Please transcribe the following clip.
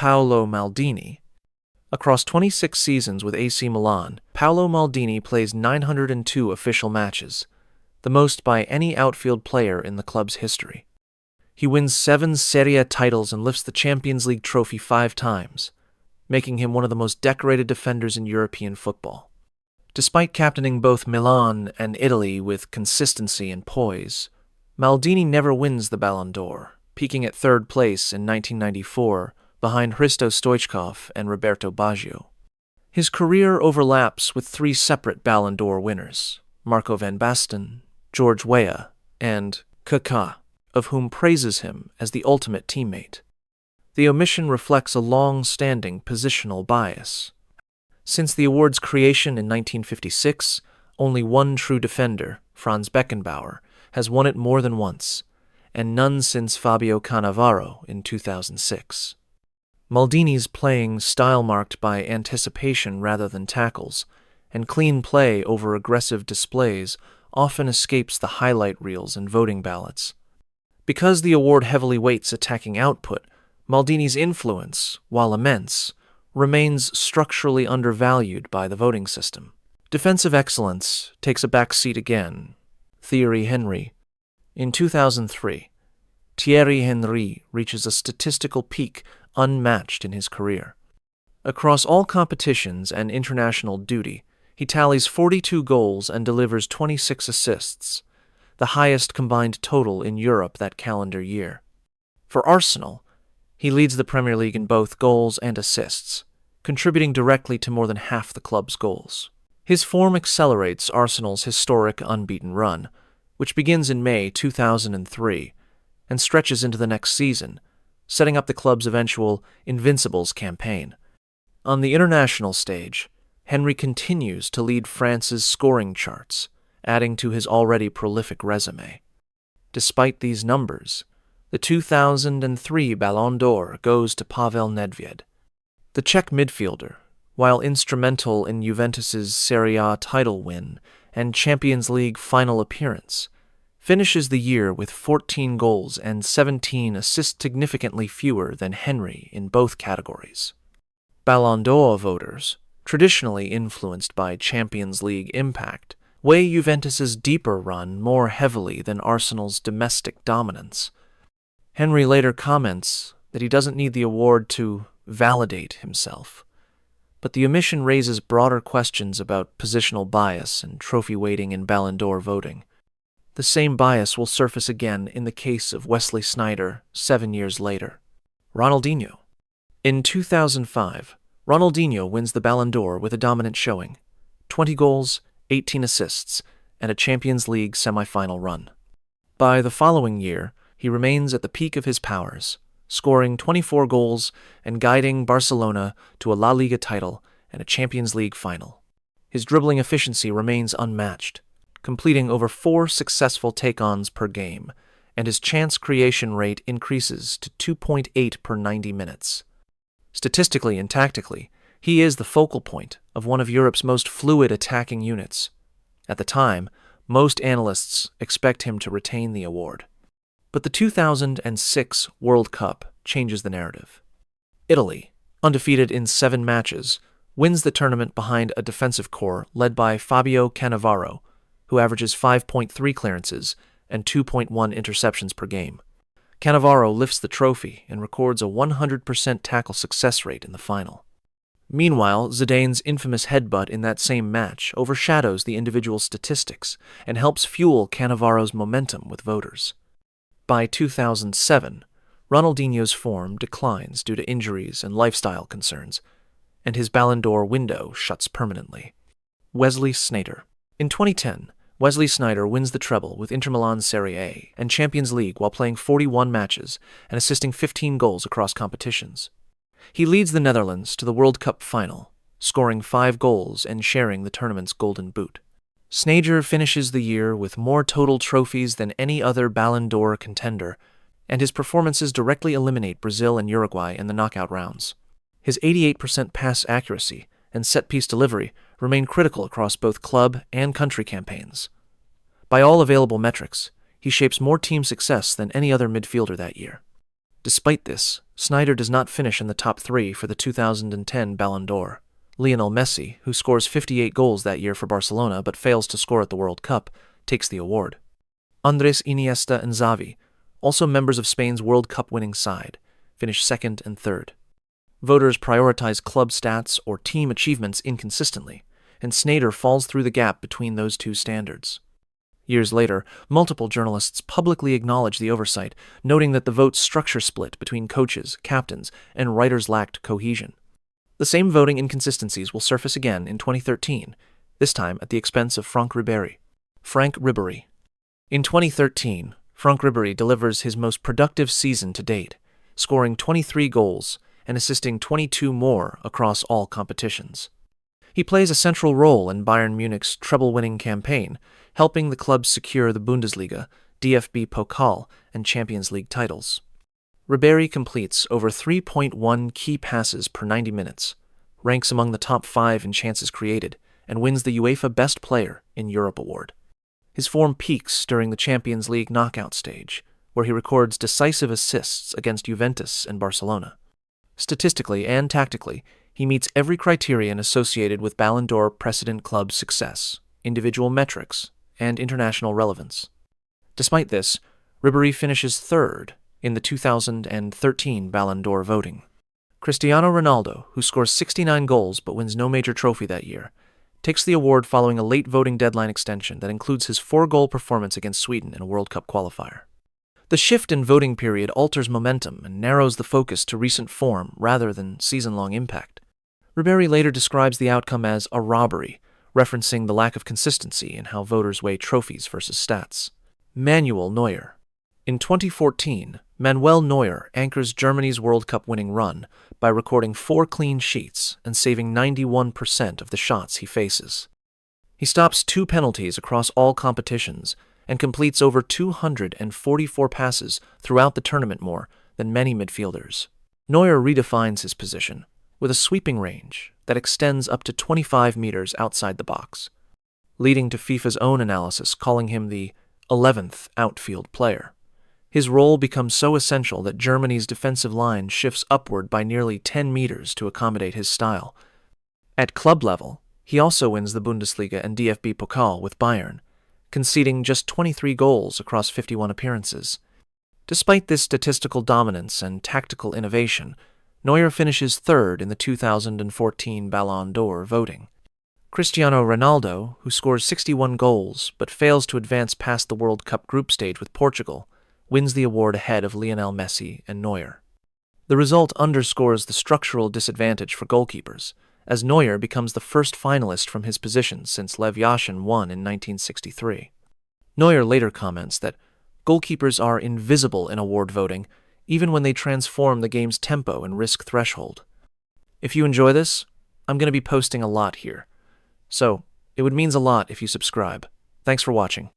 Paolo Maldini. Across 26 seasons with AC Milan, Paolo Maldini plays 902 official matches, the most by any outfield player in the club's history. He wins 7 Serie A titles and lifts the Champions League trophy 5 times, making him one of the most decorated defenders in European football. Despite captaining both Milan and Italy with consistency and poise, Maldini never wins the Ballon d'Or, peaking at 3rd place in 1994 behind Hristo Stoichkov and Roberto Baggio. His career overlaps with 3 separate Ballon d'Or winners, Marco van Basten, George Weah, and Kaká, of whom praises him as the ultimate teammate. The omission reflects a long-standing positional bias. Since the award's creation in 1956, only one true defender, Franz Beckenbauer, has won it more than once, and none since Fabio Cannavaro in 2006. Maldini's playing style marked by anticipation rather than tackles, and clean play over aggressive displays often escapes the highlight reels and voting ballots. Because the award heavily weights attacking output, Maldini's influence, while immense, remains structurally undervalued by the voting system. Defensive excellence takes a back seat again. Thierry Henry. In 2003, Thierry Henry reaches a statistical peak unmatched in his career. Across all competitions and international duty, he tallies 42 goals and delivers 26 assists, the highest combined total in Europe that calendar year. For Arsenal, he leads the Premier League in both goals and assists, contributing directly to more than half the club's goals. His form accelerates Arsenal's historic unbeaten run, which begins in May 2003 and stretches into the next season, setting up the club's eventual Invincibles campaign. On the international stage, Henry continues to lead France's scoring charts, adding to his already prolific resume. Despite these numbers, the 2003 Ballon d'Or goes to Pavel Nedvěd. The Czech midfielder, while instrumental in Juventus's Serie A title win and Champions League final appearance, finishes the year with 14 goals and 17 assists, significantly fewer than Henry in both categories. Ballon d'Or voters, traditionally influenced by Champions League impact, weigh Juventus's deeper run more heavily than Arsenal's domestic dominance. Henry later comments that he doesn't need the award to validate himself, but the omission raises broader questions about positional bias and trophy weighting in Ballon d'Or voting. The same bias will surface again in the case of Wesley Sneijder 7 years later. Ronaldinho. In 2005, Ronaldinho wins the Ballon d'Or with a dominant showing, 20 goals, 18 assists, and a Champions League semi-final run. By the following year, he remains at the peak of his powers, scoring 24 goals and guiding Barcelona to a La Liga title and a Champions League final. His dribbling efficiency remains unmatched, completing over 4 successful take-ons per game, and his chance creation rate increases to 2.8 per 90 minutes. Statistically and tactically, he is the focal point of one of Europe's most fluid attacking units. At the time, most analysts expect him to retain the award. But the 2006 World Cup changes the narrative. Italy, undefeated in 7 matches, wins the tournament behind a defensive core led by Fabio Cannavaro, who averages 5.3 clearances and 2.1 interceptions per game. Cannavaro lifts the trophy and records a 100% tackle success rate in the final. Meanwhile, Zidane's infamous headbutt in that same match overshadows the individual statistics and helps fuel Cannavaro's momentum with voters. By 2007, Ronaldinho's form declines due to injuries and lifestyle concerns, and his Ballon d'Or window shuts permanently. Wesley Sneijder. In 2010, Wesley Sneijder wins the treble with Inter Milan's Serie A and Champions League while playing 41 matches and assisting 15 goals across competitions. He leads the Netherlands to the World Cup final, scoring 5 goals and sharing the tournament's golden boot. Sneijder finishes the year with more total trophies than any other Ballon d'Or contender, and his performances directly eliminate Brazil and Uruguay in the knockout rounds. His 88% pass accuracy and set-piece delivery remain critical across both club and country campaigns. By all available metrics, he shapes more team success than any other midfielder that year. Despite this, Sneijder does not finish in the top 3 for the 2010 Ballon d'Or. Lionel Messi, who scores 58 goals that year for Barcelona but fails to score at the World Cup, takes the award. Andres Iniesta and Xavi, also members of Spain's World Cup winning side, finish second and third. Voters prioritize club stats or team achievements inconsistently, and Sneijder falls through the gap between those two standards. Years later, multiple journalists publicly acknowledge the oversight, noting that the vote's structure split between coaches, captains, and writers lacked cohesion. The same voting inconsistencies will surface again in 2013, this time at the expense of Franck Ribery. In 2013, Franck Ribery delivers his most productive season to date, scoring 23 goals and assisting 22 more across all competitions. He plays a central role in Bayern Munich's treble-winning campaign, helping the club secure the Bundesliga, DFB Pokal, and Champions League titles. Ribery completes over 3.1 key passes per 90 minutes, ranks among the top 5 in chances created, and wins the UEFA Best Player in Europe award. His form peaks during the Champions League knockout stage, where he records decisive assists against Juventus and Barcelona. Statistically and tactically, he meets every criterion associated with Ballon d'Or precedent club success, individual metrics, and international relevance. Despite this, Ribery finishes third in the 2013 Ballon d'Or voting. Cristiano Ronaldo, who scores 69 goals but wins no major trophy that year, takes the award following a late voting deadline extension that includes his 4-goal performance against Sweden in a World Cup qualifier. The shift in voting period alters momentum and narrows the focus to recent form rather than season-long impact. Ribery later describes the outcome as a robbery, referencing the lack of consistency in how voters weigh trophies versus stats. Manuel Neuer. In 2014, Manuel Neuer anchors Germany's World Cup winning run by recording 4 clean sheets and saving 91% of the shots he faces. He stops 2 penalties across all competitions and completes over 244 passes throughout the tournament, more than many midfielders. Neuer redefines his position with a sweeping range that extends up to 25 meters outside the box, leading to FIFA's own analysis calling him the 11th outfield player. His role becomes so essential that Germany's defensive line shifts upward by nearly 10 meters to accommodate his style. At club level, he also wins the Bundesliga and DFB Pokal with Bayern, conceding just 23 goals across 51 appearances. Despite this statistical dominance and tactical innovation, Neuer finishes third in the 2014 Ballon d'Or voting. Cristiano Ronaldo, who scores 61 goals but fails to advance past the World Cup group stage with Portugal, wins the award ahead of Lionel Messi and Neuer. The result underscores the structural disadvantage for goalkeepers, as Neuer becomes the first finalist from his position since Lev Yashin won in 1963. Neuer later comments that goalkeepers are invisible in award voting, even when they transform the game's tempo and risk threshold. If you enjoy this, I'm going to be posting a lot here, so it would mean a lot if you subscribe. Thanks for watching.